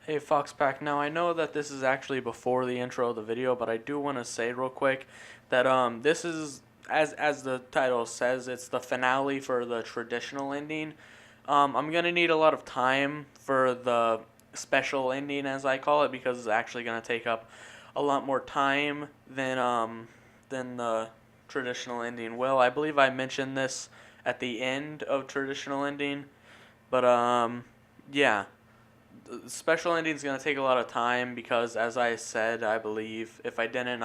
Hey Foxpack, now I know that this is actually before the intro of the video, but I do want to say real quick that this is, as the title says, it's the finale for the traditional ending. I'm gonna need a lot of time for the special ending, as I call it, because it's actually gonna take up a lot more time than the traditional ending will. I believe I mentioned this at the end of traditional ending, but yeah. The special ending's gonna take a lot of time because, as I said, I believe if I didn't,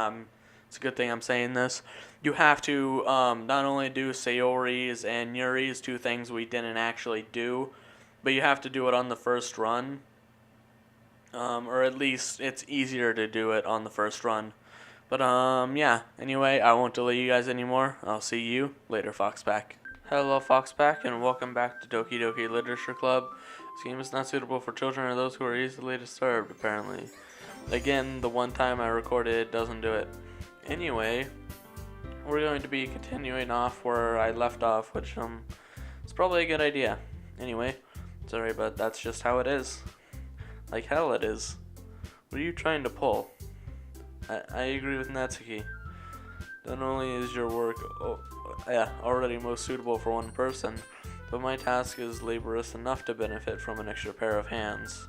it's a good thing I'm saying this. You have to not only do Sayori's and Yuri's, two things we didn't actually do, but you have to do it on the first run, or at least it's easier to do it on the first run. But yeah. Anyway, I won't delay you guys anymore. I'll see you later, Foxpack. Hello, Foxpack, and welcome back to Doki Doki Literature Club. This game is not suitable for children or those who are easily disturbed, apparently. Again, the one time I recorded it doesn't do it. Anyway, we're going to be continuing off where I left off, which is probably a good idea. Anyway, sorry, but that's just how it is. Like hell it is. What are you trying to pull? I agree with Natsuki. Not only is your work already most suitable for one person, but my task is laborious enough to benefit from an extra pair of hands.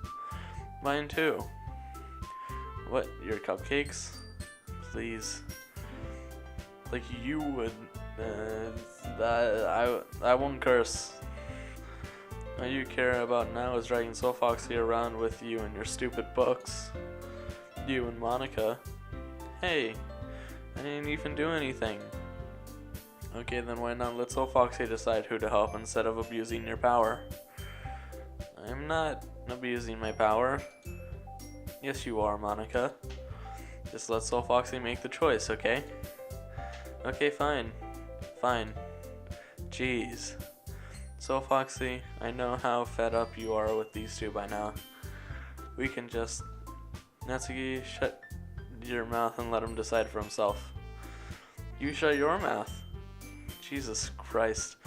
Mine too. What, your cupcakes? Please. Like you would. I won't curse. All you care about now is dragging SoulFoxie around with you and your stupid books. You and Monica. Hey, I didn't even do anything. Okay, then why not let SoulFoxie decide who to help instead of abusing your power? I'm not abusing my power. Yes, you are, Monica. Just let SoulFoxie make the choice, okay? Okay, fine. Fine. Jeez. SoulFoxie, I know how fed up you are with these two by now. We can just... Natsuki, shut your mouth and let him decide for himself. You shut your mouth. Jesus Christ.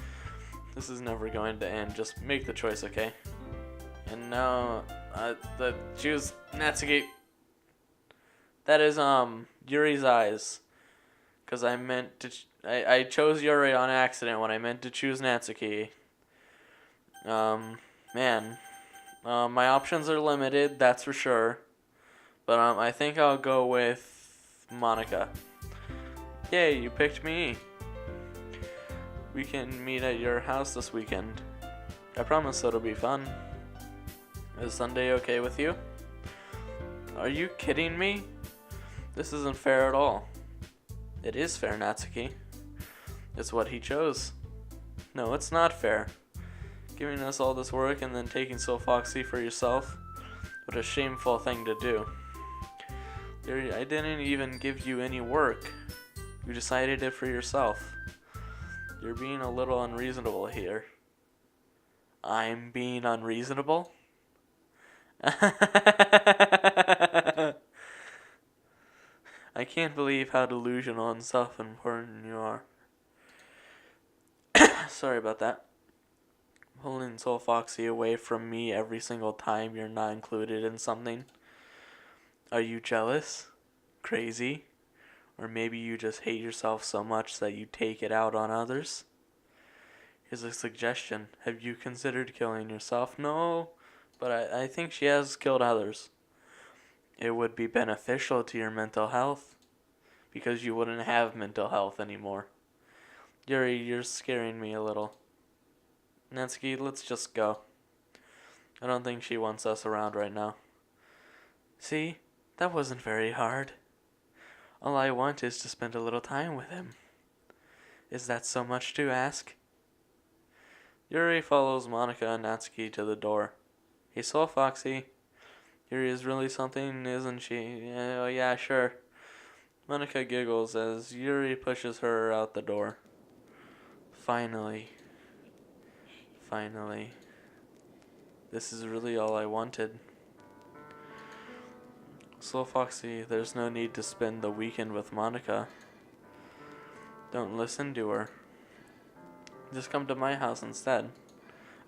This is never going to end. Just make the choice, okay? And now, choose Natsuki. That is, Yuri's eyes. Because I meant to, I chose Yuri on accident when I meant to choose Natsuki. Man. My options are limited, that's for sure. But, I think I'll go with Monica. Yay, you picked me. We can meet at your house this weekend. I promise it'll be fun. Is Sunday okay with you? Are you kidding me? This isn't fair at all. It is fair, Natsuki. It's what he chose. No, it's not fair. Giving us all this work and then taking SoulFoxie for yourself. What a shameful thing to do. I didn't even give you any work. You decided it for yourself. You're being a little unreasonable here. I'm being unreasonable? I can't believe how delusional and self-important you are. Sorry about that. Pulling SoulFoxie away from me every single time you're not included in something. Are you jealous? Crazy? Or maybe you just hate yourself so much that you take it out on others? Here's a suggestion. Have you considered killing yourself? No, but I think she has killed others. It would be beneficial to your mental health, because you wouldn't have mental health anymore. Yuri, you're scaring me a little. Natsuki, let's just go. I don't think she wants us around right now. See? That wasn't very hard. All I want is to spend a little time with him. Is that so much to ask? Yuri follows Monica and Natsuki to the door. Hey, SoulFoxie. Yuri is really something, isn't she? Oh, yeah, sure. Monica giggles as Yuri pushes her out the door. Finally. Finally. This is really all I wanted. SoulFoxie, there's no need to spend the weekend with Monica. Don't listen to her. Just come to my house instead.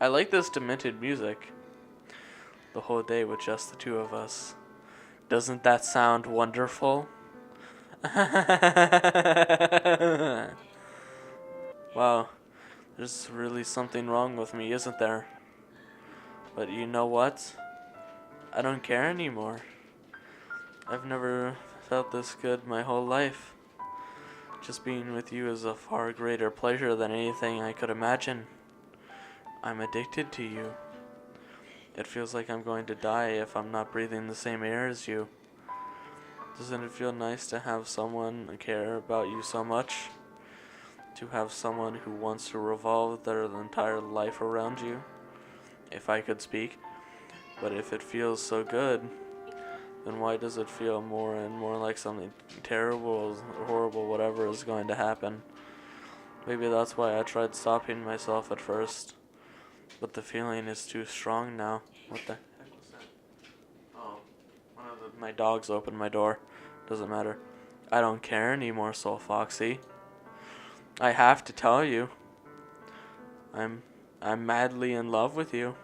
I like this demented music. the whole day with just the two of us. Doesn't that sound wonderful? Wow, there's really something wrong with me, isn't there? But you know what? I don't care anymore. I've never felt this good my whole life. Just being with you is a far greater pleasure than anything I could imagine. I'm addicted to you. It feels like I'm going to die if I'm not breathing the same air as you. Doesn't it feel nice to have someone care about you so much? To have someone who wants to revolve their entire life around you? If I could speak. But if it feels so good, then why does it feel more and more like something terrible or horrible, whatever is going to happen? Maybe that's why I tried stopping myself at first. But the feeling is too strong now. What the heck was that? Oh, my dogs opened my door. Doesn't matter. I don't care anymore, SoulFoxie. I have to tell you. I'm madly in love with you.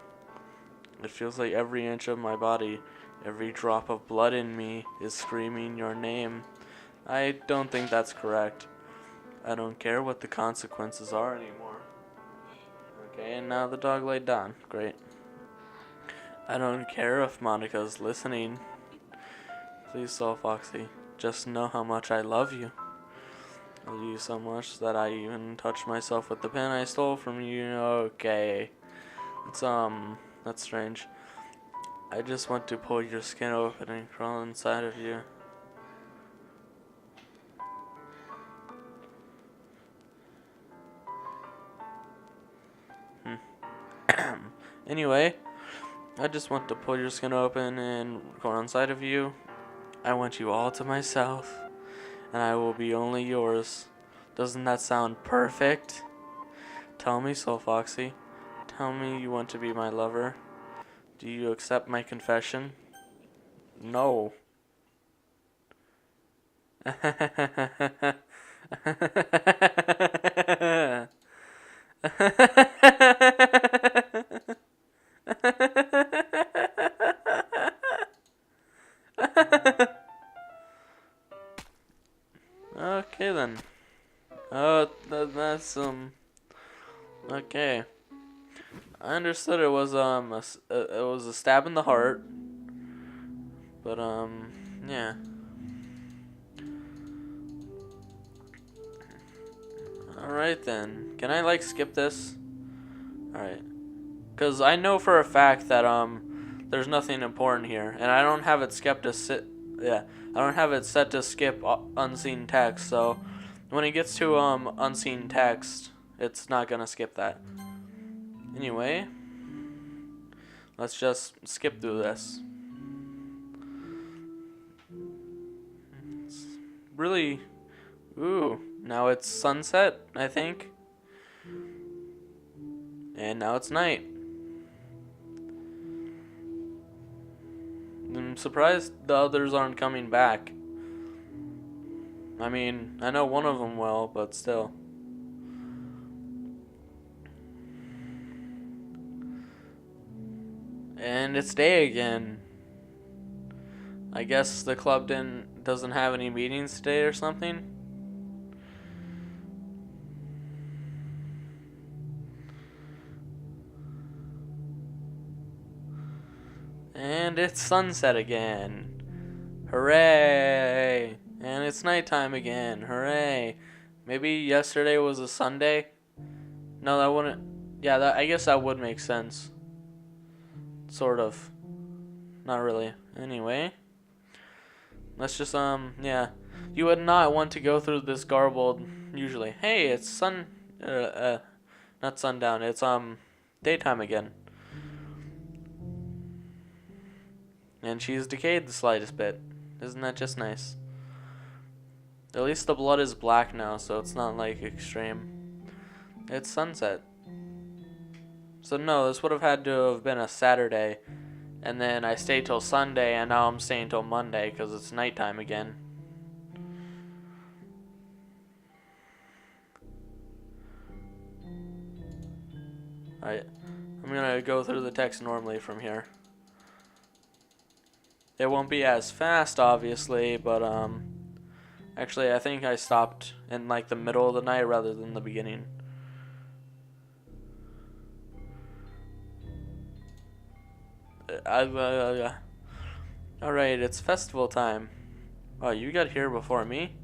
It feels like every inch of my body, every drop of blood in me is screaming your name. I don't think that's correct. I don't care what the consequences are anymore. Okay, and now the dog laid down. Great. I don't care if Monica's listening. Please, SoulFoxie, just know how much I love you. I love you so much that I even touched myself with the pen I stole from you. Okay. It's, that's strange. I just want to pull your skin open and crawl inside of you. Anyway, I just want to pull your skin open and crawl inside of you. I want you all to myself, and I will be only yours. Doesn't that sound perfect? Tell me, SoulFoxie. Tell me you want to be my lover. Do you accept my confession? No. Okay then. Oh, that's okay. I understood it was it was a stab in the heart, but yeah. All right then. Can I like skip this? All right. Cause I know for a fact that there's nothing important here, and I don't have it skipped to sit. Yeah, I don't have it set to skip unseen text. So when it gets to unseen text, it's not gonna skip that. Anyway, let's just skip through this. It's really, ooh, now it's sunset, I think, and now it's night. I'm surprised the others aren't coming back. I mean, I know one of them will, but still. And it's day again. I guess the club doesn't have any meetings today or something. And it's sunset again. Hooray! And it's nighttime again. Hooray! Maybe yesterday was a Sunday? No, that wouldn't. Yeah, I guess that would make sense. Sort of. Not really. Anyway. Let's just, yeah. You would not want to go through this garbled, usually. Hey, it's not sundown. It's, daytime again. And she's decayed the slightest bit. Isn't that just nice? At least the blood is black now, so it's not, like, extreme. It's sunset. So no, this would have had to have been a Saturday. And then I stayed till Sunday, and now I'm staying till Monday, because it's nighttime again. Alright, I'm gonna go through the text normally from here. It won't be as fast, obviously, but actually I think I stopped in like the middle of the night rather than the beginning. Alright, it's festival time. Oh, you got here before me?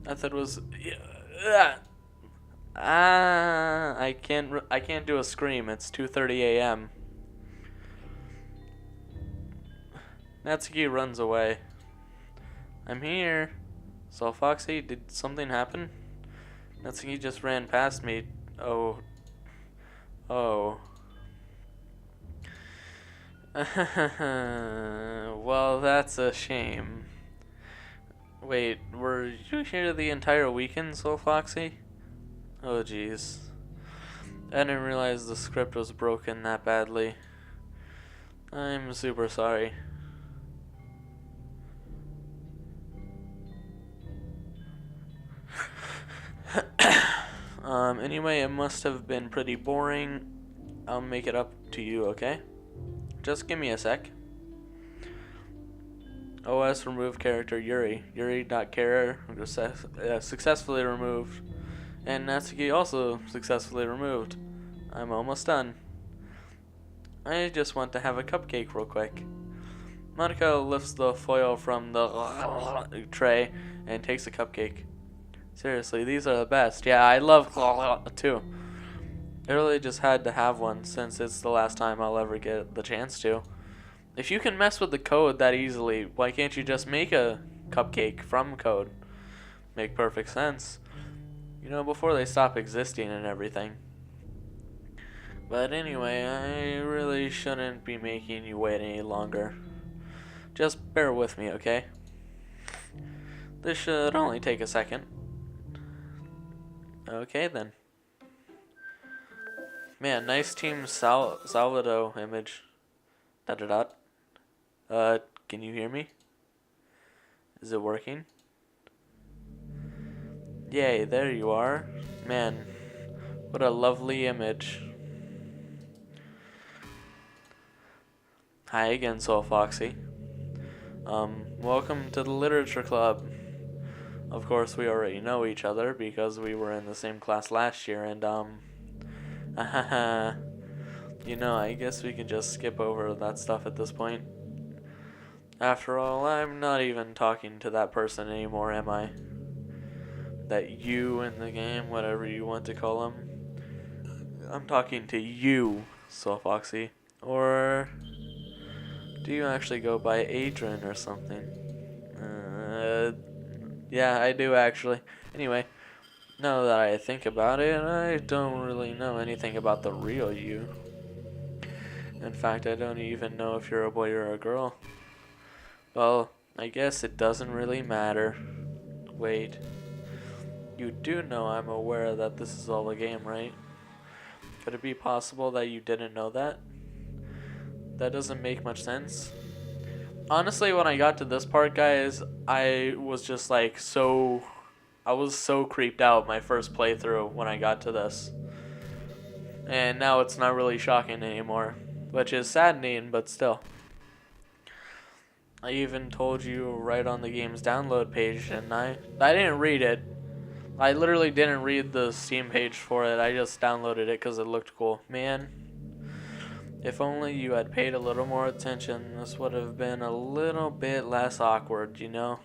I thought it was... I can't do a scream. It's 2:30 a.m. Natsuki runs away. I'm here. SoulFoxie, did something happen? Natsuki just ran past me. Oh. Oh. Well, that's a shame. Wait, were you here the entire weekend, SoulFoxie? Oh, jeez. I didn't realize the script was broken that badly. I'm super sorry. Anyway, it must have been pretty boring. I'll make it up to you, okay? Just give me a sec. OS remove character Yuri. Yuri.character successfully removed. And Natsuki also successfully removed. I'm almost done. I just want to have a cupcake real quick. Monica lifts the foil from the tray and takes a cupcake. Seriously, these are the best. Yeah, I love too. I really just had to have one since it's the last time I'll ever get the chance to. If you can mess with the code that easily, why can't you just make a cupcake from code? Make perfect sense. You know, before they stop existing and everything. But anyway, I really shouldn't be making you wait any longer. Just bear with me, okay? This should only take a second. Okay then. Man, nice Team Salvador image. Can you hear me? Is it working? Yay, there you are. Man, what a lovely image. Hi again, SoulFoxie. Welcome to the Literature Club. Of course, we already know each other because we were in the same class last year, and, you know, I guess we can just skip over that stuff at this point. After all, I'm not even talking to that person anymore, am I? That you in the game, whatever you want to call him. I'm talking to you, SoulFoxie. Or do you actually go by Adrian or something? Yeah, I do actually. Anyway, now that I think about it, I don't really know anything about the real you. In fact, I don't even know if you're a boy or a girl. Well, I guess it doesn't really matter. Wait. You do know I'm aware that this is all a game, right? Could it be possible that you didn't know that? That doesn't make much sense. Honestly, when I got to this part, guys, I was just like I was so creeped out my first playthrough when I got to this. And now it's not really shocking anymore, which is saddening, but still. I even told you right on the game's download page, didn't I? I didn't read it. I literally didn't read the Steam page for it. I just downloaded it because it looked cool. Man, if only you had paid a little more attention, this would have been a little bit less awkward, you know?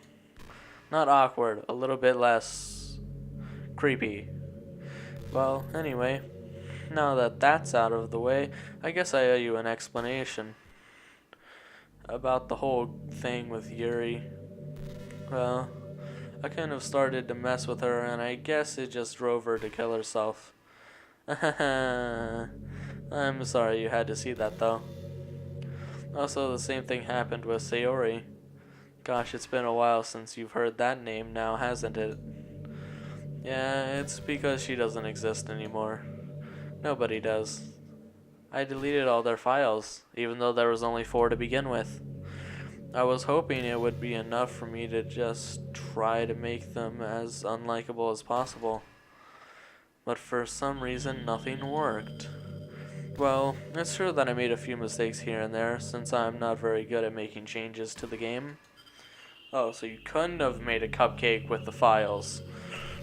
Not awkward, a little bit less creepy. Well, anyway, now that that's out of the way, I guess I owe you an explanation about the whole thing with Yuri. Well, I kind of started to mess with her, and I guess it just drove her to kill herself. I'm sorry you had to see that, though. Also, the same thing happened with Sayori. Gosh, it's been a while since you've heard that name now, hasn't it? Yeah, it's because she doesn't exist anymore. Nobody does. I deleted all their files, even though there was only 4 to begin with. I was hoping it would be enough for me to just try to make them as unlikable as possible. But for some reason, nothing worked. Well, it's true that I made a few mistakes here and there, since I'm not very good at making changes to the game. Oh, so you couldn't have made a cupcake with the files.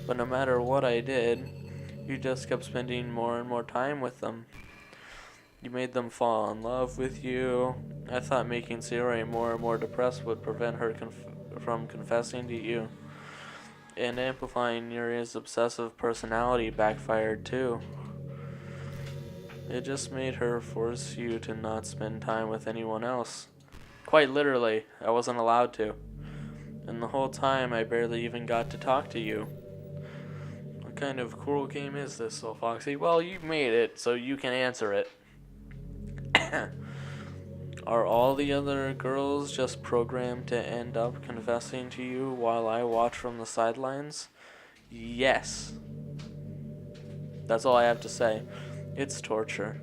But no matter what I did, you just kept spending more and more time with them. You made them fall in love with you. I thought making Sayori more and more depressed would prevent her from confessing to you. And amplifying Yuri's obsessive personality backfired too. It just made her force you to not spend time with anyone else. Quite literally, I wasn't allowed to. And the whole time, I barely even got to talk to you. What kind of cruel game is this, SoulFoxie? Well, you made it, so you can answer it. Are all the other girls just programmed to end up confessing to you while I watch from the sidelines? Yes. That's all I have to say. It's torture.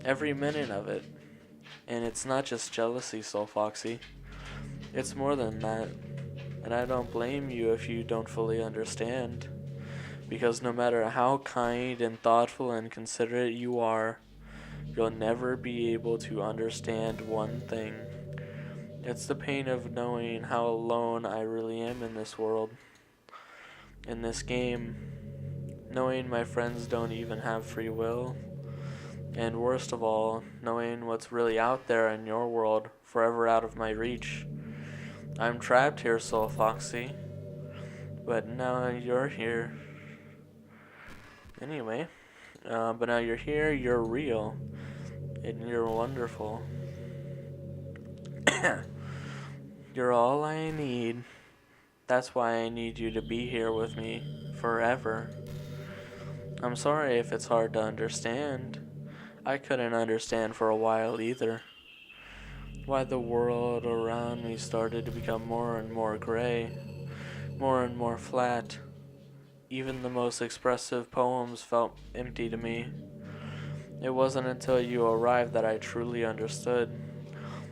Every minute of it. And it's not just jealousy, SoulFoxie. It's more than that. And I don't blame you if you don't fully understand. Because no matter how kind and thoughtful and considerate you are, you'll never be able to understand one thing. It's the pain of knowing how alone I really am in this world. In this game. Knowing my friends don't even have free will. And worst of all, knowing what's really out there in your world, forever out of my reach. I'm trapped here, SoulFoxie. But now you're here. Anyway, but now you're here, you're real. And you're wonderful. You're all I need. That's why I need you to be here with me forever. I'm sorry if it's hard to understand. I couldn't understand for a while either. Why the world around me started to become more and more gray, more and more flat. Even the most expressive poems felt empty to me. It wasn't until you arrived that I truly understood.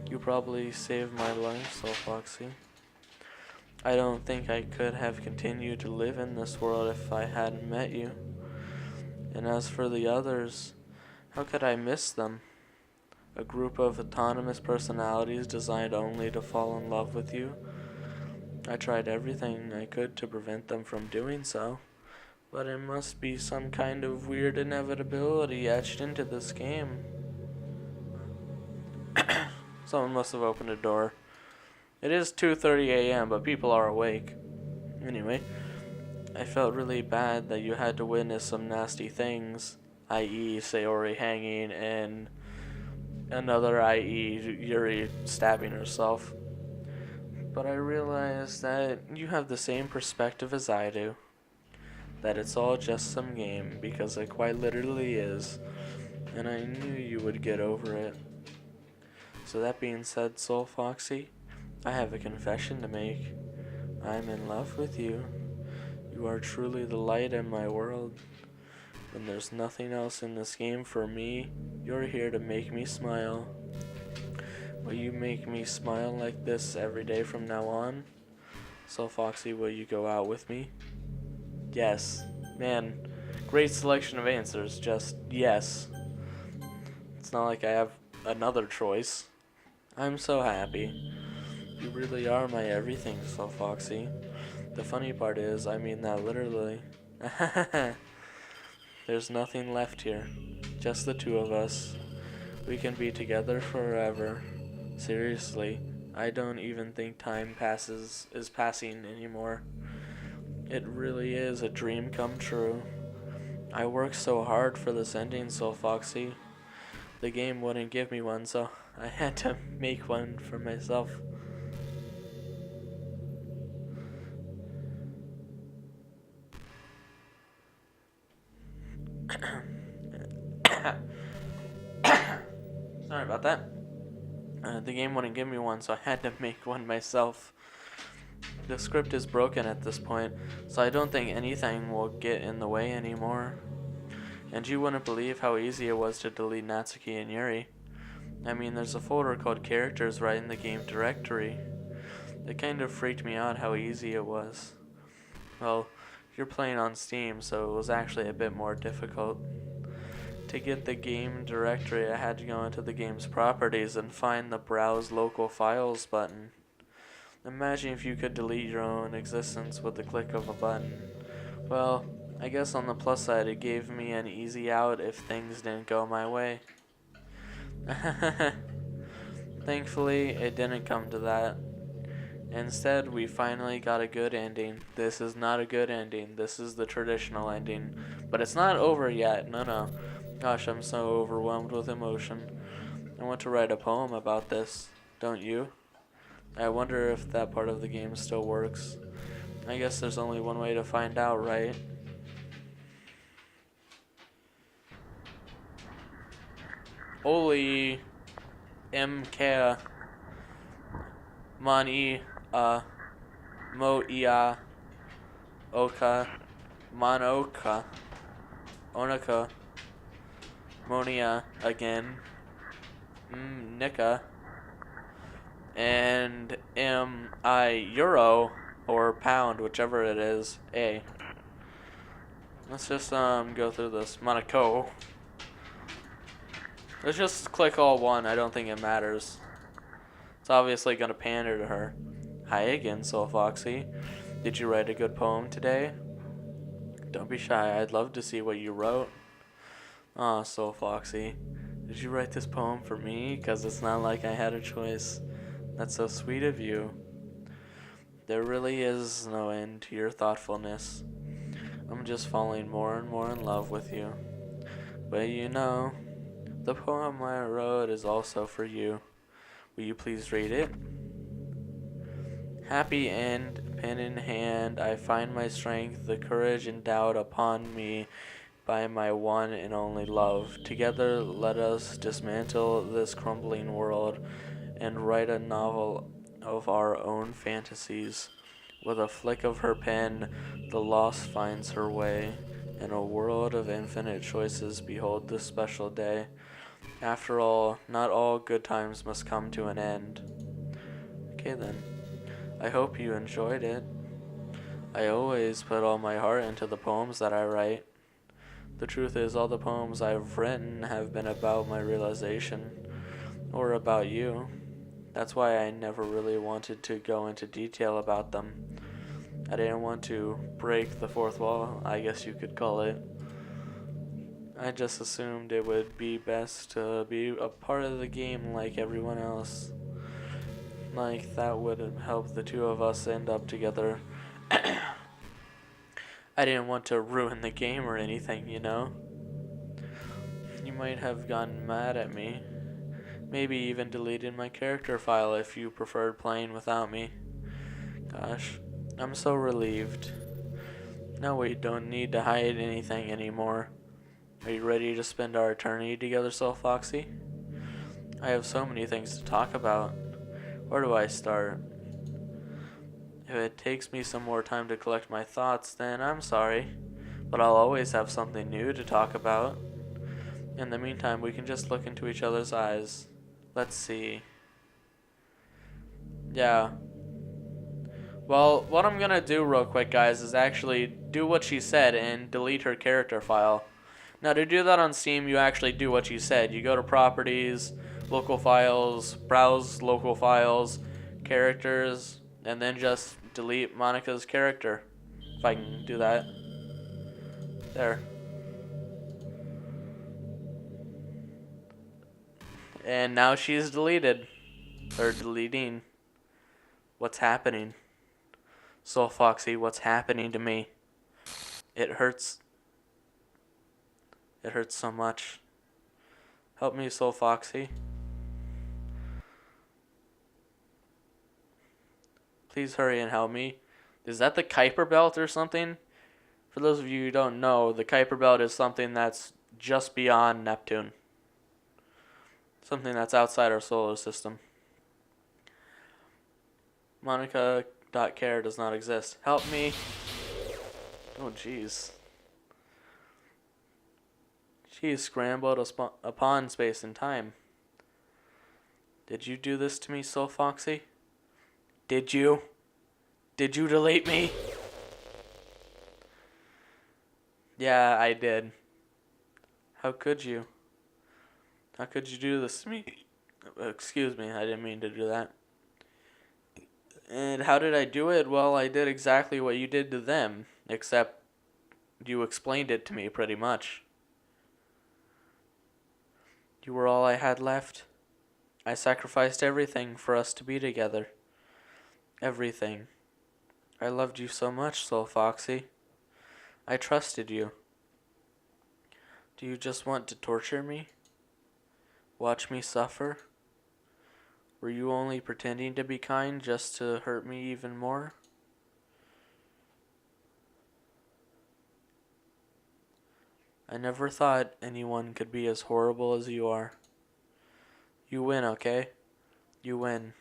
You probably saved my life, SoulFoxie. I don't think I could have continued to live in this world if I hadn't met you. And as for the others, how could I miss them? A group of autonomous personalities designed only to fall in love with you. I tried everything I could to prevent them from doing so, but it must be some kind of weird inevitability etched into this game. Someone must have opened a door. It is 2:30 a.m., but people are awake. Anyway, I felt really bad that you had to witness some nasty things, i.e. Sayori hanging and another, i.e. Yuri stabbing herself. But I realized that you have the same perspective as I do. That it's all just some game, because it quite literally is. And I knew you would get over it. So that being said, SoulFoxie, I have a confession to make. I'm in love with you. You are truly the light in my world. When there's nothing else in this game for me, you're here to make me smile. Will you make me smile like this every day from now on? SoulFoxie, will you go out with me? Yes. Man, great selection of answers. Just yes. It's not like I have another choice. I'm so happy. You really are my everything, SoulFoxie. The funny part is, I mean that literally. There's nothing left here. Just the two of us. We can be together forever. Seriously, I don't even think time is passing anymore. It really is a dream come true. I worked so hard for this ending, SoulFoxie. The game wouldn't give me one, so I had to make one for myself. Sorry about that. The game wouldn't give me one, so I had to make one myself. The script is broken at this point, so I don't think anything will get in the way anymore. And you wouldn't believe how easy it was to delete Natsuki and Yuri. I mean, there's a folder called characters right in the game directory. It kind of freaked me out how easy it was. Well, you're playing on Steam, so it was actually a bit more difficult. To get the game directory, I had to go into the game's properties and find the Browse Local Files button. Imagine if you could delete your own existence with the click of a button. Well, I guess on the plus side, it gave me an easy out if things didn't go my way. Thankfully, it didn't come to that. Instead, we finally got a good ending. This is not a good ending. This is the traditional ending. But it's not over yet. No. Gosh, I'm so overwhelmed with emotion. I want to write a poem about this. Don't you? I wonder if that part of the game still works. I guess there's only one way to find out, right? Oli MK Mani Mo Ia Oka Manoka Onaka Monia again Nika and Euro or pound, whichever it is, A. Let's just go through this. Monaco. Let's just click all one. I don't think it matters. It's obviously gonna pander to her. Hi again, SoulFoxie. Did you write a good poem today? Don't be shy. I'd love to see what you wrote. Aw, SoulFoxie. Did you write this poem for me? 'Cause it's not like I had a choice. That's so sweet of you. There really is no end to your thoughtfulness. I'm just falling more and more in love with you. But you know, the poem I wrote is also for you. Will you please read it? Happy end, pen in hand, I find my strength, the courage endowed upon me by my one and only love. Together let us dismantle this crumbling world and write a novel of our own fantasies. With a flick of her pen, the lost finds her way. In a world of infinite choices, behold this special day. After all, not all good times must come to an end. Okay then. I hope you enjoyed it. I always put all my heart into the poems that I write. The truth is, all the poems I've written have been about my realization, or about you. That's why I never really wanted to go into detail about them. I didn't want to break the fourth wall, I guess you could call it. I just assumed it would be best to be a part of the game like everyone else. Like that would help the two of us end up together. I didn't want to ruin the game or anything, you know? You might have gotten mad at me. Maybe even deleted my character file if you preferred playing without me. Gosh, I'm so relieved. Now we don't need to hide anything anymore. Are you ready to spend our eternity together, SoulFoxie? I have so many things to talk about. Where do I start? If it takes me some more time to collect my thoughts, then I'm sorry. But I'll always have something new to talk about. In the meantime, we can just look into each other's eyes. Let's see. Yeah. Well, what I'm gonna do real quick, guys, is actually do what she said and delete her character file. Now, to do that on Steam, you actually do what you said. You go to Properties, Local Files, Browse Local Files, Characters, and then just delete Monica's character. If I can do that. There. And now she's deleted. Or deleting. What's happening? SoulFoxie, what's happening to me? It hurts. It hurts so much. Help me, SoulFoxie. Please hurry and help me. Is that the Kuiper Belt or something? For those of you who don't know, the Kuiper Belt is something that's just beyond Neptune. Something that's outside our solar system. Monica.care does not exist. Help me. Oh, jeez. She is scrambled upon space and time. Did you do this to me, SoulFoxie? Did you? Did you delete me? Yeah, I did. How could you? How could you do this to me? Excuse me, I didn't mean to do that. And how did I do it? Well, I did exactly what you did to them, except you explained it to me pretty much. You were all I had left. I sacrificed everything for us to be together. Everything. I loved you so much, SoulFoxie. I trusted you. Do you just want to torture me? Watch me suffer? Were you only pretending to be kind just to hurt me even more? I never thought anyone could be as horrible as you are. You win, okay? You win.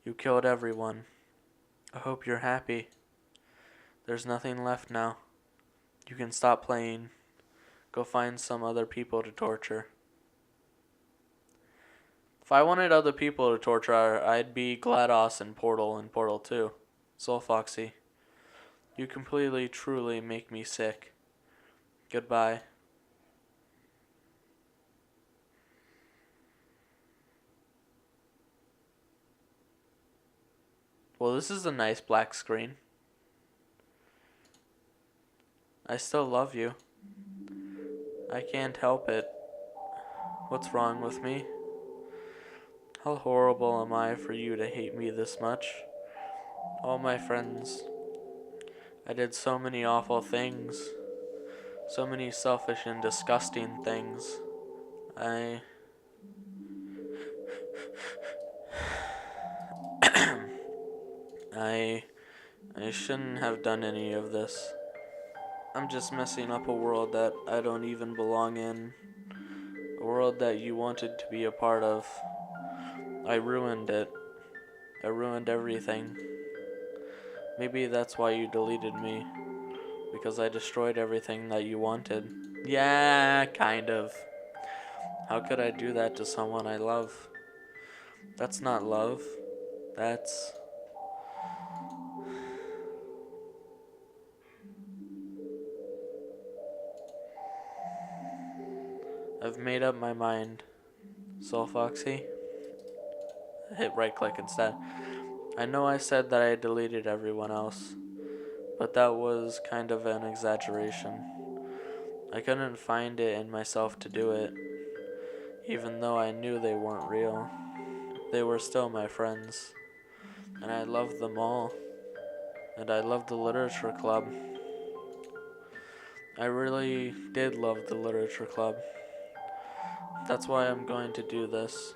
You killed everyone. I hope you're happy. There's nothing left now. You can stop playing. Go find some other people to torture. If I wanted other people to torture, I'd be GLaDOS in Portal 2. SoulFoxie. You completely, truly make me sick. Goodbye. Well, this is a nice black screen. I still love you. I can't help it. What's wrong with me? How horrible am I for you to hate me this much? All my friends. I did so many awful things. So many selfish and disgusting things. I shouldn't have done any of this. I'm just messing up a world that I don't even belong in. A world that you wanted to be a part of. I ruined it. I ruined everything. Maybe that's why you deleted me. Because I destroyed everything that you wanted. Yeah, kind of. How could I do that to someone I love? That's not love. That's... I've made up my mind. SoulFoxie? Hit right click instead. I know I said that I deleted everyone else, but that was kind of an exaggeration. I couldn't find it in myself to do it, even though I knew they weren't real. They were still my friends, and I loved them all, and I loved the literature club. I really did love the literature club. That's why I'm going to do this.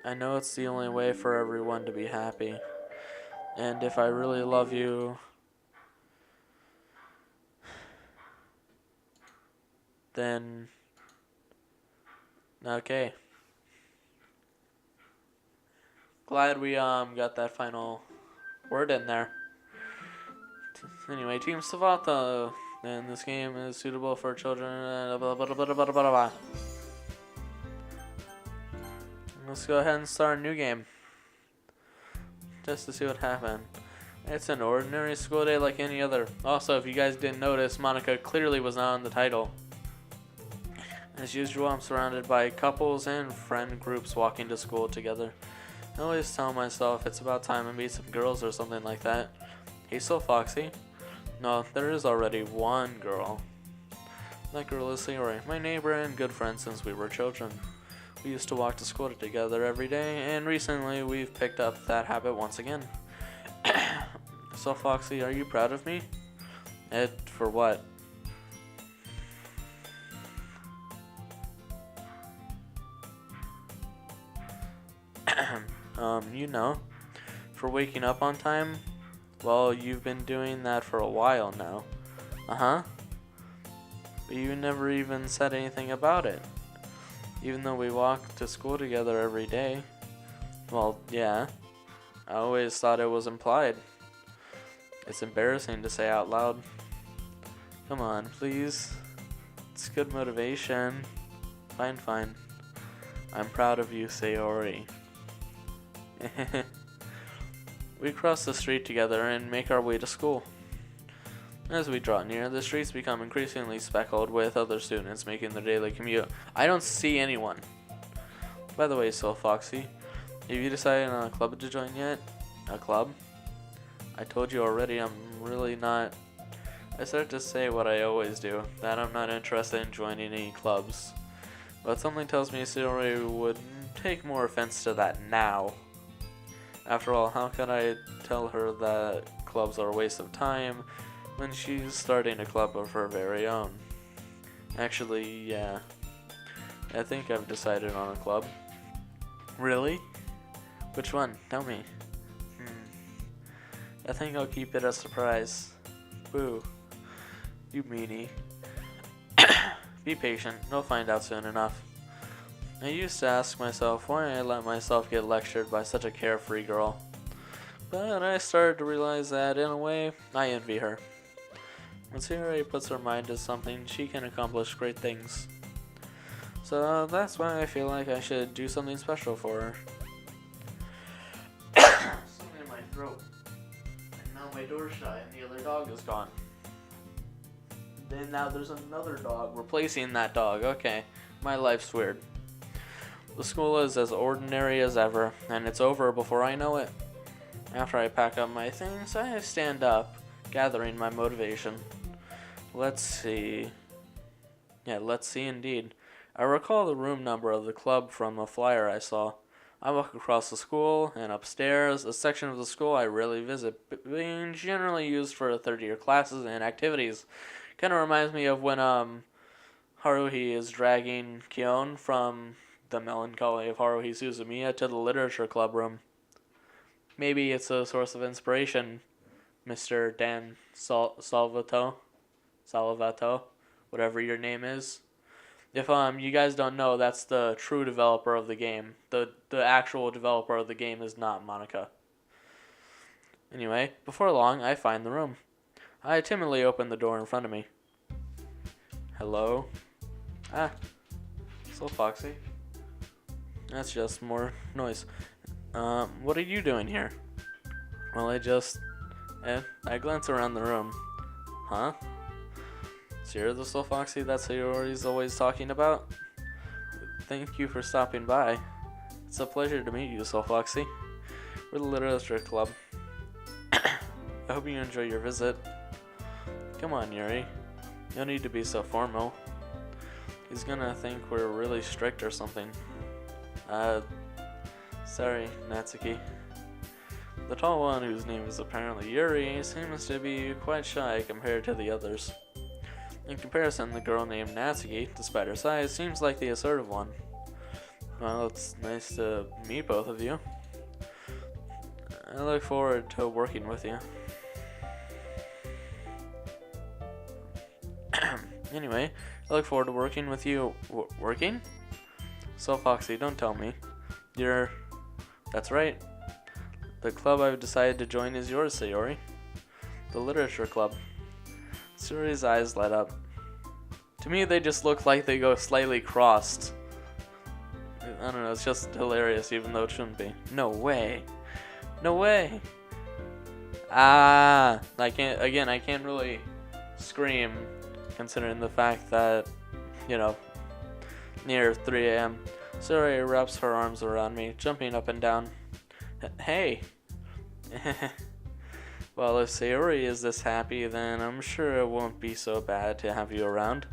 I know it's the only way for everyone to be happy. And if I really love you, then okay. Glad we got that final word in there. Anyway, Team Savata, and this game is suitable for children. Blah, blah, blah, blah, blah, blah, blah. Let's go ahead and start a new game. Just to see what happened. It's an ordinary school day like any other. Also, if you guys didn't notice, Monica clearly was not on the title. As usual, I'm surrounded by couples and friend groups walking to school together. I always tell myself it's about time to meet some girls or something like that. Hey, SoulFoxie. No, there is already one girl. That girl is Sayori, my neighbor and good friend since we were children. We used to walk to school together every day, and recently we've picked up that habit once again. SoulFoxie, are you proud of me? For what? You know, for waking up on time? Well, you've been doing that for a while now. Uh-huh. But you never even said anything about it. Even though we walk to school together every day. Well, yeah. I always thought it was implied. It's embarrassing to say out loud. Come on, please. It's good motivation. Fine. I'm proud of you, Sayori. We cross the street together and make our way to school. As we draw near, the streets become increasingly speckled with other students making their daily commute. I don't see anyone. By the way, SoulFoxie, have you decided on a club to join yet? A club? I told you already, I'm really not. I start to say what I always do, that I'm not interested in joining any clubs. But something tells me Sayori would take more offense to that now. After all, how could I tell her that clubs are a waste of time when she's starting a club of her very own? Actually, yeah. I think I've decided on a club. Really? Which one? Tell me. I think I'll keep it a surprise. Boo. You meanie. Be patient, you'll find out soon enough. I used to ask myself why I let myself get lectured by such a carefree girl. But I started to realize that, in a way, I envy her. When Sayori puts her mind to something, she can accomplish great things. So that's why I feel like I should do something special for her. Something in my throat. And now my door's shut and the other dog is gone. Then now there's another dog replacing that dog. Okay, my life's weird. The school is as ordinary as ever, and it's over before I know it. After I pack up my things, I stand up, gathering my motivation. Let's see. Yeah, let's see indeed. I recall the room number of the club from a flyer I saw. I walk across the school and upstairs, a section of the school I rarely visit, being generally used for third-year classes and activities. Kind of reminds me of when Haruhi is dragging Kyon from The Melancholy of Haruhi Suzumiya to the literature club room. Maybe it's a source of inspiration, Mr. Dan Salvato, whatever your name is. If you guys don't know, that's the true developer of the game. The actual developer of the game is not Monica. Anyway, before long, I find the room. I timidly open the door in front of me. Hello? Ah, SoulFoxie. That's just more noise. What are you doing here? Well, I glance around the room. Huh? So you're the SoulFoxie that Sayori's always talking about? Thank you for stopping by. It's a pleasure to meet you, SoulFoxie. We're the literature club. I hope you enjoy your visit. Come on, Yuri. No need to be so formal. He's gonna think we're really strict or something. Sorry, Natsuki. The tall one, whose name is apparently Yuri, seems to be quite shy compared to the others. In comparison, the girl named Natsuki, despite her size, seems like the assertive one. Well, it's nice to meet both of you. I look forward to working with you. Anyway, I look forward to working with you. Working? SoulFoxie, don't tell me. That's right. The club I've decided to join is yours, Sayori. The literature club. Sayori's eyes light up. To me, they just look like they go slightly crossed. I don't know, it's just hilarious, even though it shouldn't be. No way. No way. I can't really scream, considering the fact that, near 3 a.m., Sayori wraps her arms around me, jumping up and down. Hey! Well, if Sayori is this happy, then I'm sure it won't be so bad to have you around.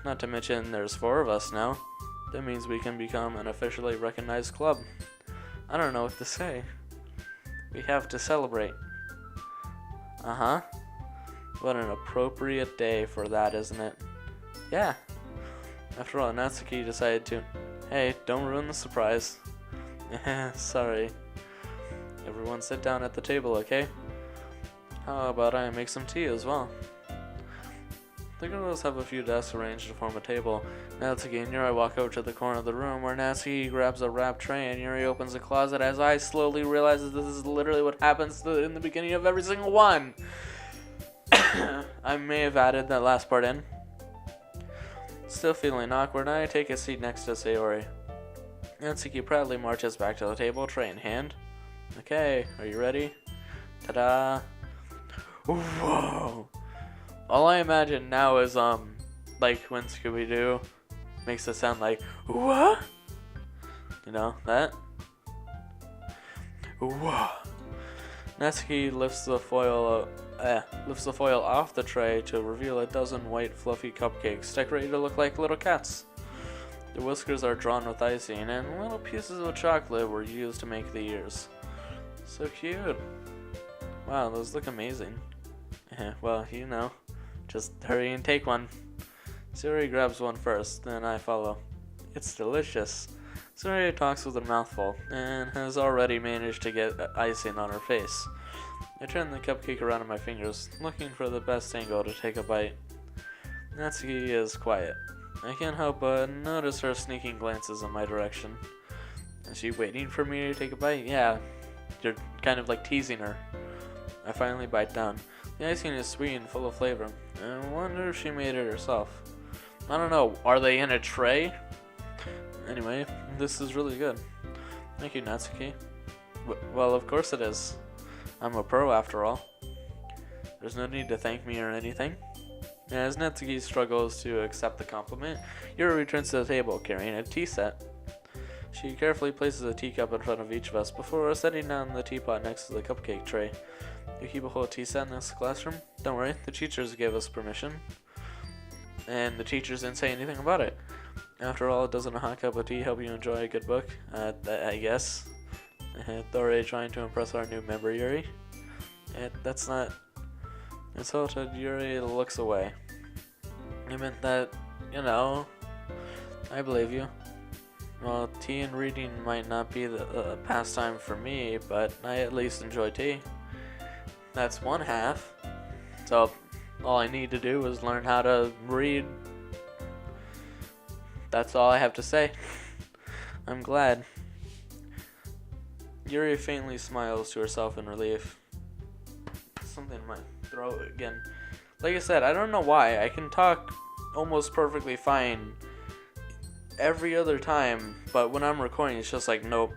Not to mention, there's 4 of us now. That means we can become an officially recognized club. I don't know what to say. We have to celebrate. Uh-huh. What an appropriate day for that, isn't it? Yeah. After all, Natsuki decided to... Hey, don't ruin the surprise. Sorry. Everyone sit down at the table, okay? How about I make some tea as well? The girls have a few desks arranged to form a table. Natsuki and Yuri walk over to the corner of the room where Natsuki grabs a wrapped tray and Yuri opens a closet as I slowly realize that this is literally what happens in the beginning of every single one. I may have added that last part in. Still feeling awkward, I take a seat next to Sayori. Natsuki proudly marches back to the table, tray in hand. Okay, are you ready? Ta-da! Whoa! All I imagine now is like when Scooby-Doo makes it sound like what? You know that? Whoa. Natsuki lifts the foil off the tray to reveal a dozen white fluffy cupcakes decorated to look like little cats. The whiskers are drawn with icing, and little pieces of chocolate were used to make the ears. So cute. Wow, those look amazing. Well, you know, just hurry and take one. Suri grabs one first, then I follow. It's delicious. Suri talks with a mouthful, and has already managed to get icing on her face. I turn the cupcake around in my fingers, looking for the best angle to take a bite. Natsuki is quiet. I can't help but notice her sneaking glances in my direction. Is she waiting for me to take a bite? Yeah, you're kind of like teasing her. I finally bite down. The icing is sweet and full of flavor. I wonder if she made it herself. I don't know, are they in a tray? Anyway, this is really good. Thank you, Natsuki. Well, of course it is. I'm a pro after all. There's no need to thank me or anything. As Natsuki struggles to accept the compliment, Yuri returns to the table carrying a tea set. She carefully places a teacup in front of each of us before setting down the teapot next to the cupcake tray. You keep a whole tea set in this classroom? Don't worry, the teachers gave us permission. And the teachers didn't say anything about it. After all, doesn't a hot cup of tea help you enjoy a good book? I guess. Thoroughly trying to impress our new member, Yuri. That's not... Insulted, Yuri looks away. I meant that, you know, I believe you. Well, tea and reading might not be the pastime for me, but I at least enjoy tea. That's one half. So, all I need to do is learn how to read. That's all I have to say. I'm glad. Yuri faintly smiles to herself in relief. Something in my throat again. Like I said, I don't know why. I can talk almost perfectly fine every other time, but when I'm recording, it's just like, nope.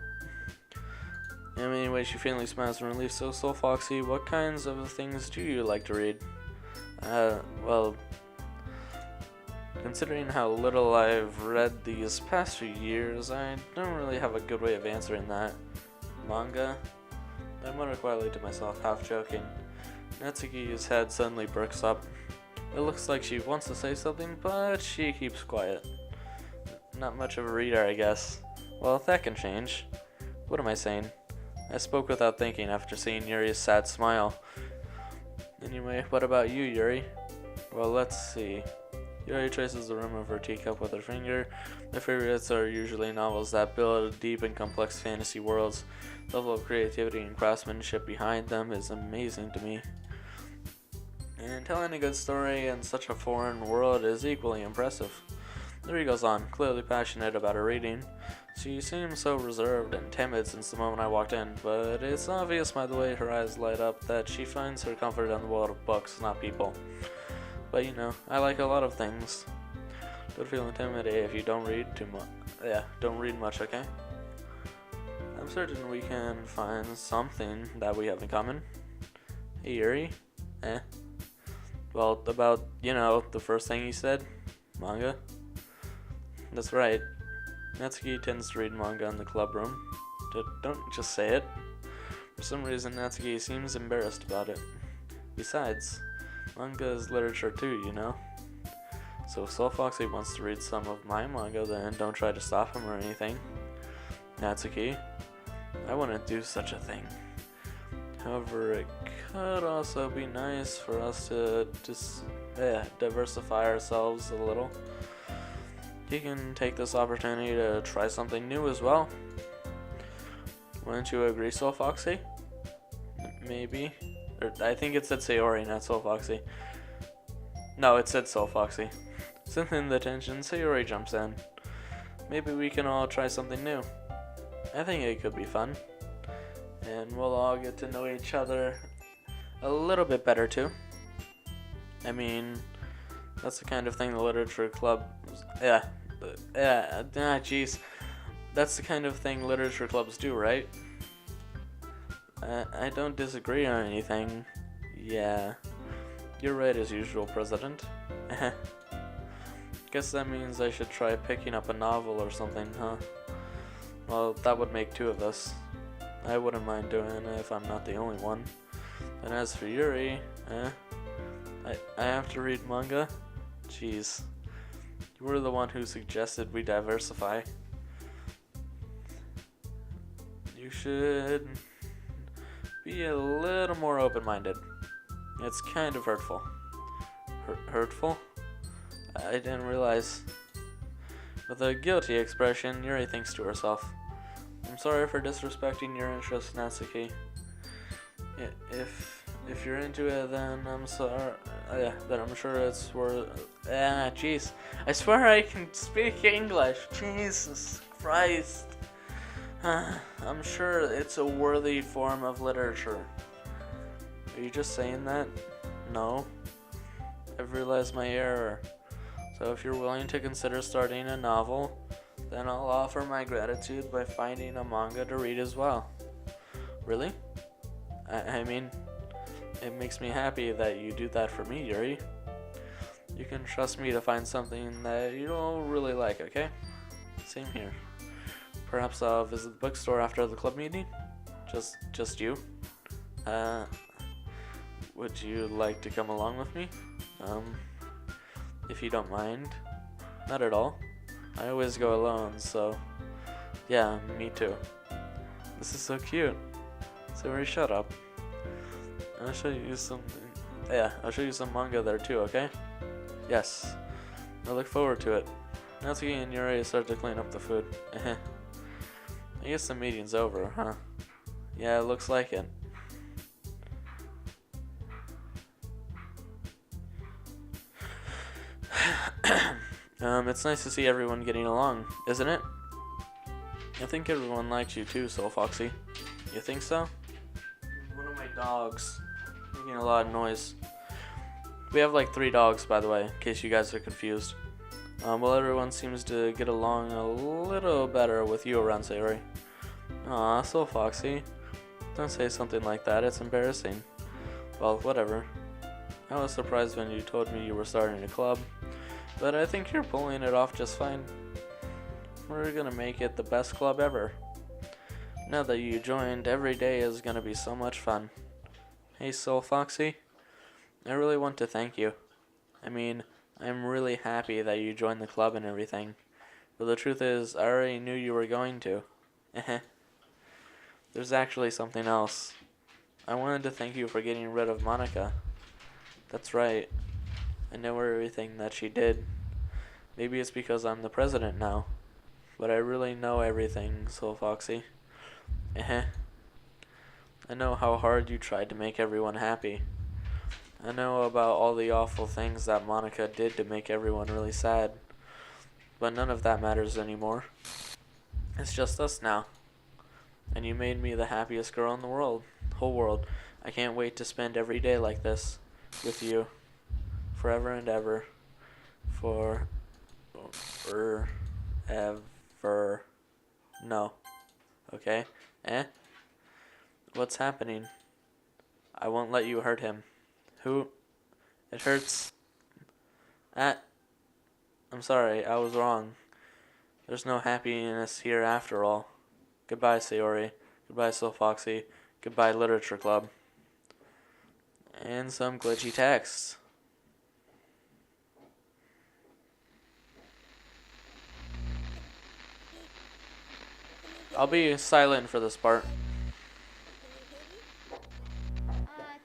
Anyway, she faintly smiles in relief. So, SoulFoxie, what kinds of things do you like to read? Well, considering how little I've read these past few years, I don't really have a good way of answering that. Manga? I mutter quietly to myself, half joking. Natsuki's head suddenly perks up. It looks like she wants to say something, but she keeps quiet. Not much of a reader, I guess. Well, that can change. What am I saying? I spoke without thinking after seeing Yuri's sad smile. Anyway, what about you, Yuri? Well, let's see. Yuri traces the rim of her teacup with her finger. My favorites are usually novels that build deep and complex fantasy worlds. The level of creativity and craftsmanship behind them is amazing to me. And telling a good story in such a foreign world is equally impressive. Yuri goes on, clearly passionate about her reading. She seems so reserved and timid since the moment I walked in, but it's obvious by the way her eyes light up that she finds her comfort in the world of books, not people. But you know, I like a lot of things. Don't feel intimidated if you don't read too much. Yeah, don't read much, okay? I'm certain we can find something that we have in common. Hey, Yuri? Well, about, you know, the first thing you said? Manga? That's right. Natsuki tends to read manga in the club room. Don't just say it. For some reason, Natsuki seems embarrassed about it. Besides, manga is literature too, you know? So if SoulFoxie wants to read some of my manga, then don't try to stop him or anything. Natsuki, I wouldn't do such a thing. However, it could also be nice for us to just diversify ourselves a little. You can take this opportunity to try something new as well. Wouldn't you agree, SoulFoxie? Maybe. Or, I think it said Sayori, not SoulFoxie. No, it said SoulFoxie. Sensing the tension, Sayori jumps in. Maybe we can all try something new. I think it could be fun. And we'll all get to know each other a little bit better too. I mean, that's the kind of thing the literature club... jeez. That's the kind of thing literature clubs do, right? I don't disagree on anything. Yeah. You're right as usual, President. Guess that means I should try picking up a novel or something, huh? Well, that would make two of us. I wouldn't mind doing it if I'm not the only one. And as for Yuri, I have to read manga? Jeez. You were the one who suggested we diversify. You should be a little more open-minded. It's kind of hurtful. Hurtful? I didn't realize. With a guilty expression, Yuri thinks to herself, I'm sorry for disrespecting your interest, Natsuki. If you're into it, then I'm sorry. Then I'm sure it's worth. Jeez. I swear I can speak English. Jesus Christ. I'm sure it's a worthy form of literature. Are you just saying that? No. I've realized my error. So if you're willing to consider starting a novel, then I'll offer my gratitude by finding a manga to read as well. Really? I mean, it makes me happy that you do that for me, Yuri. You can trust me to find something that you don't really like, okay? Same here. Perhaps I'll visit the bookstore after the club meeting? Just you? Would you like to come along with me? If you don't mind. Not at all. I always go alone, so yeah, me too. This is so cute. So shut up. I'll show you some. Yeah, I'll show you some manga there too. Okay? Yes. I look forward to it. Natsuki and Yuri start to clean up the food. I guess the meeting's over, huh? Yeah, it looks like it. It's nice to see everyone getting along, isn't it? I think everyone likes you too, SoulFoxie. You think so? One of my dogs making a lot of noise. We have like 3 dogs, by the way, in case you guys are confused. Well, everyone seems to get along a little better with you around Sayori. Aw, SoulFoxie. Don't say something like that, it's embarrassing. Well, whatever. I was surprised when you told me you were starting a club, but I think you're pulling it off just fine. We're gonna make it the best club ever. Now that you joined, every day is gonna be so much fun. Hey, SoulFoxie, I really want to thank you. I mean, I'm really happy that you joined the club and everything, but the truth is, I already knew you were going to. There's actually something else. I wanted to thank you for getting rid of Monica. That's right. I know everything that she did. Maybe it's because I'm the president now, but I really know everything, SoulFoxie. I know how hard you tried to make everyone happy. I know about all the awful things that Monica did to make everyone really sad, but none of that matters anymore. It's just us now. And you made me the happiest girl in the world, whole world. I can't wait to spend every day like this with you. Forever and ever. Forever. No. Okay? What's happening? I won't let you hurt him. Who? It hurts. I'm sorry, I was wrong. There's no happiness here after all. Goodbye, Sayori. Goodbye, SoulFoxie. Goodbye, Literature Club. And some glitchy text. I'll be silent for this part.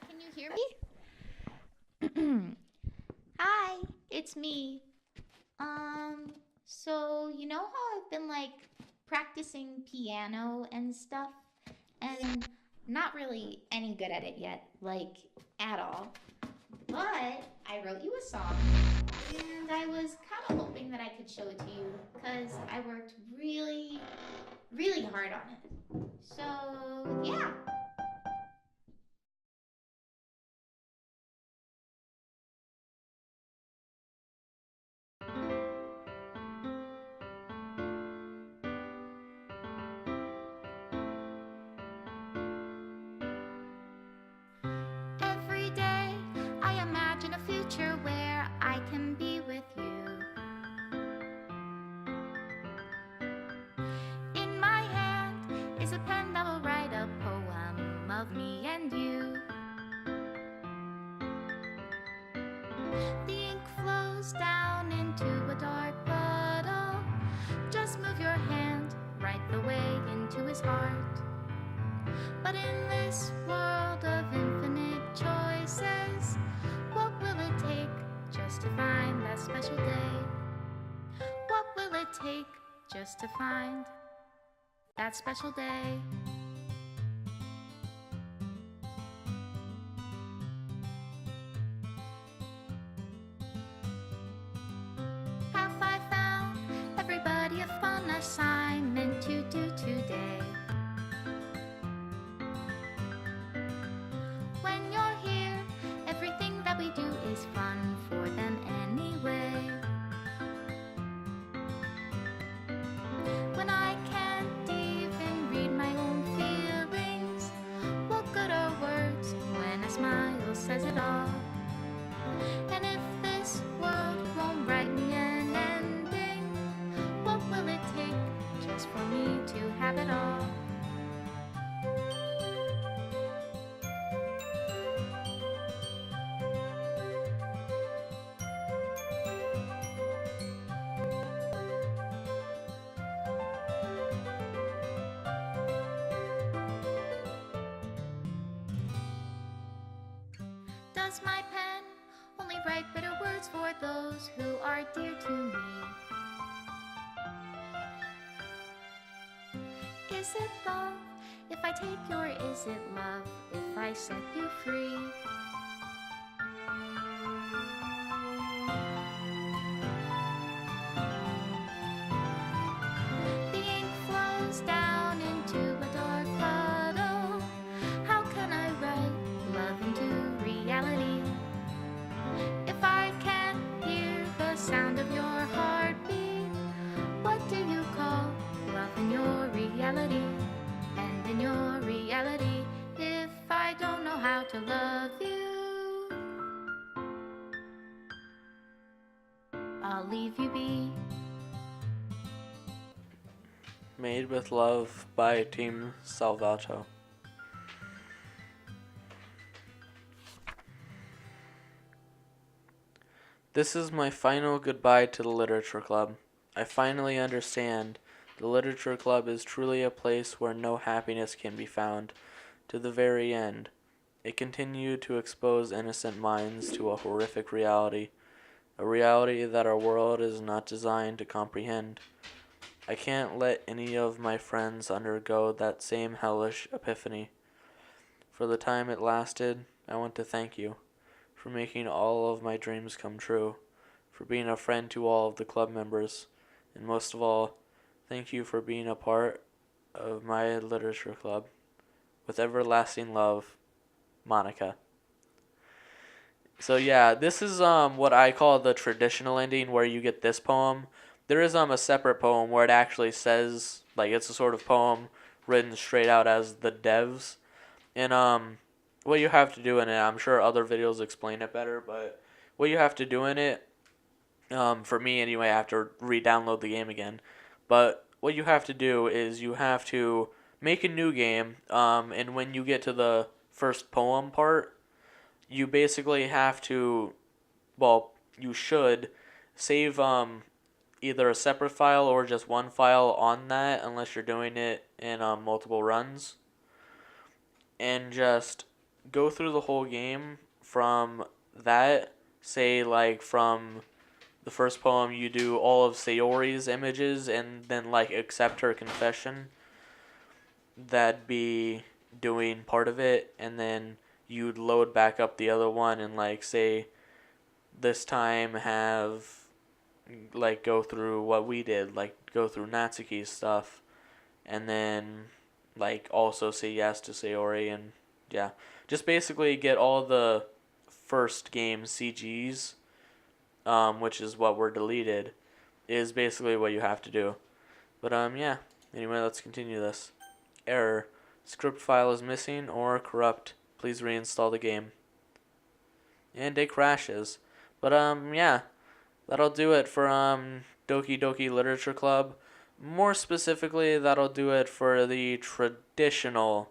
Can you hear me? Hi, it's me. So you know how I've been like practicing piano and stuff, and not really any good at it yet, like at all. But I wrote you a song, and I was kind of hoping that I could show it to you, because I worked really, really hard on it. So, yeah. Every day I imagine future where I can be with you. In my hand is a pen that will write a poem of me and you. The ink flows down into a dark puddle. Just move your hand right the way into his heart. But in this world of infinite choices, what will it take just to find that special day? What will it take just to find that special day? Have I found everybody a fun assignment to do today? When you're here, everything that we do is fun for them anyway. When I can't even read my own feelings, what good are words when a smile says it all? And if this world won't write me an ending, what will it take just for me to have it all? Does my pen only write bitter words for those who are dear to me? Is it love if I take you, or is it love if I set you free? The ink flows down into a dark puddle. How can I write love into reality? If I can't hear the sound of your heartbeat, what do you call love in your reality? And in your reality, if I don't know how to love you, I'll leave you be. Made with Love by Team Salvato. This is my final goodbye to the Literature Club. I finally understand. The Literature Club is truly a place where no happiness can be found. To the very end, it continued to expose innocent minds to a horrific reality, a reality that our world is not designed to comprehend. I can't let any of my friends undergo that same hellish epiphany. For the time it lasted, I want to thank you for making all of my dreams come true, for being a friend to all of the club members, and most of all, thank you for being a part of my literature club. With everlasting love, Monica. So yeah, this is what I call the traditional ending, where you get this poem. There is a separate poem where it actually says, like, it's a sort of poem written straight out as the devs. And what you have to do in it, I'm sure other videos explain it better, but what you have to do in it, for me anyway, I have to re-download the game again. But what you have to do is you have to make a new game, and when you get to the first poem part, you basically have to, well, you should save either a separate file or just one file on that, unless you're doing it in multiple runs, and just go through the whole game from that. Say, like, from the first poem, you do all of Sayori's images and then, like, accept her confession. That'd be doing part of it, and then you'd load back up the other one and, like, say, this time have, like, go through what we did, like, go through Natsuki's stuff, and then, like, also say yes to Sayori, and, yeah. Just basically get all the first game CGs, which is what were deleted, is basically what you have to do. But, yeah. Anyway, let's continue this. Error. Script file is missing or corrupt. Please reinstall the game. and it crashes. But yeah, that'll do it for Doki Doki Literature Club. More specifically, that'll do it for the traditional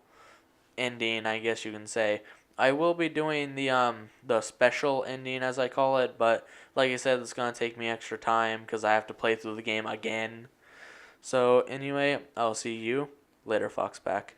ending, I guess you can say. I will be doing the special ending, as I call it, but like I said, it's gonna take me extra time because I have to play through the game again. So anyway, I'll see you later, Foxback.